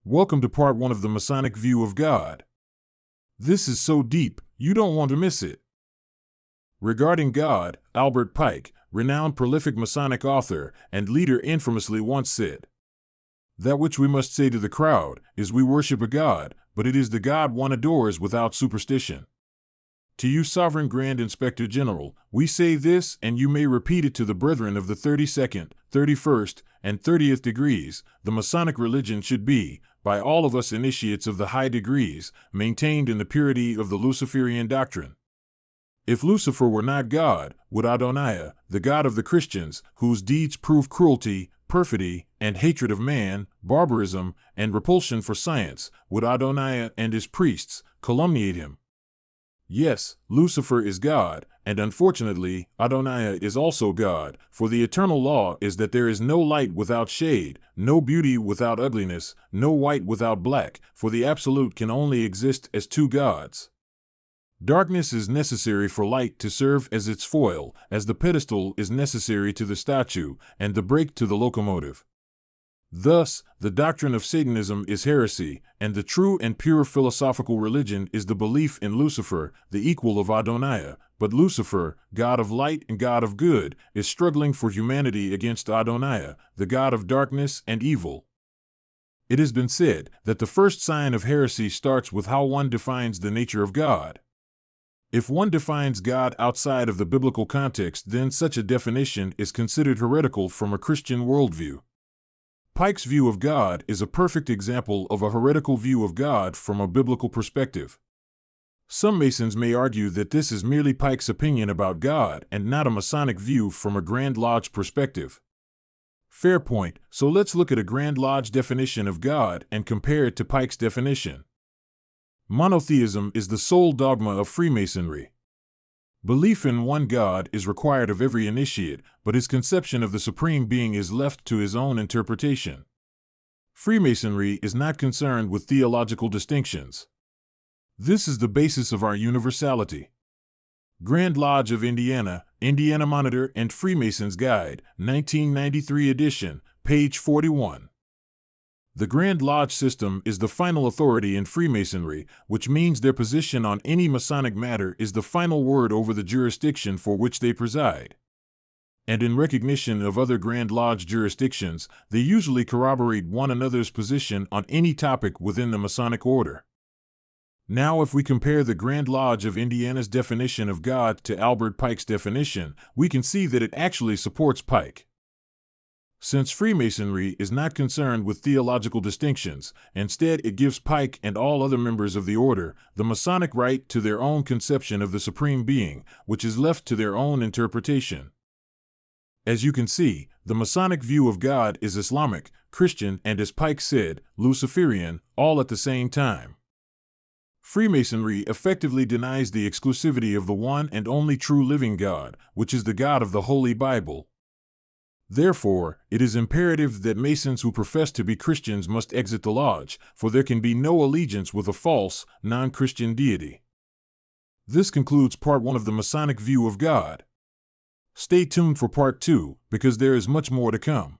Welcome to part 1 of the Masonic view of God. This is so deep, you don't want to miss it. Regarding God, Albert Pike, renowned prolific Masonic author and leader, infamously once said, "That which we must say to the crowd is we worship a God, but it is the God one adores without superstition. To you, Sovereign Grand Inspector General, we say this, and you may repeat it to the brethren of the 32nd, 31st, and 30th degrees. The Masonic religion should be, by all of us initiates of the high degrees, maintained in the purity of the Luciferian doctrine. If Lucifer were not God, would Adonai, the God of the Christians, whose deeds prove cruelty, perfidy, and hatred of man, barbarism, and repulsion for science, would Adonai and his priests calumniate him? Yes, Lucifer is God, and unfortunately, Adonai is also God, for the eternal law is that there is no light without shade, no beauty without ugliness, no white without black, for the Absolute can only exist as two gods. Darkness is necessary for light to serve as its foil, as the pedestal is necessary to the statue, and the brake to the locomotive. Thus, the doctrine of Satanism is heresy, and the true and pure philosophical religion is the belief in Lucifer, the equal of Adonai. But Lucifer, God of light and God of good, is struggling for humanity against Adonai, the God of darkness and evil. It has been said that the first sign of heresy starts with how one defines the nature of God. If one defines God outside of the biblical context, then such a definition is considered heretical from a Christian worldview. Pike's view of God is a perfect example of a heretical view of God from a biblical perspective. Some Masons may argue that this is merely Pike's opinion about God and not a Masonic view from a Grand Lodge perspective. Fair point, so let's look at a Grand Lodge definition of God and compare it to Pike's definition. Monotheism is the sole dogma of Freemasonry. Belief in one God is required of every initiate, but his conception of the Supreme Being is left to his own interpretation. Freemasonry is not concerned with theological distinctions. This is the basis of our universality. Grand Lodge of Indiana, Indiana Monitor and Freemasons Guide, 1993 edition, page 41. The Grand Lodge system is the final authority in Freemasonry, which means their position on any Masonic matter is the final word over the jurisdiction for which they preside. And in recognition of other Grand Lodge jurisdictions, they usually corroborate one another's position on any topic within the Masonic order. Now, if we compare the Grand Lodge of Indiana's definition of God to Albert Pike's definition, we can see that it actually supports Pike. Since Freemasonry is not concerned with theological distinctions, instead it gives Pike and all other members of the order the Masonic right to their own conception of the Supreme Being, which is left to their own interpretation. As you can see, the Masonic view of God is Islamic, Christian, and, as Pike said, Luciferian, all at the same time. Freemasonry effectively denies the exclusivity of the one and only true living God, which is the God of the Holy Bible. Therefore, it is imperative that Masons who profess to be Christians must exit the lodge, for there can be no allegiance with a false, non-Christian deity. This concludes part 1 of the Masonic view of God. Stay tuned for part 2, because there is much more to come.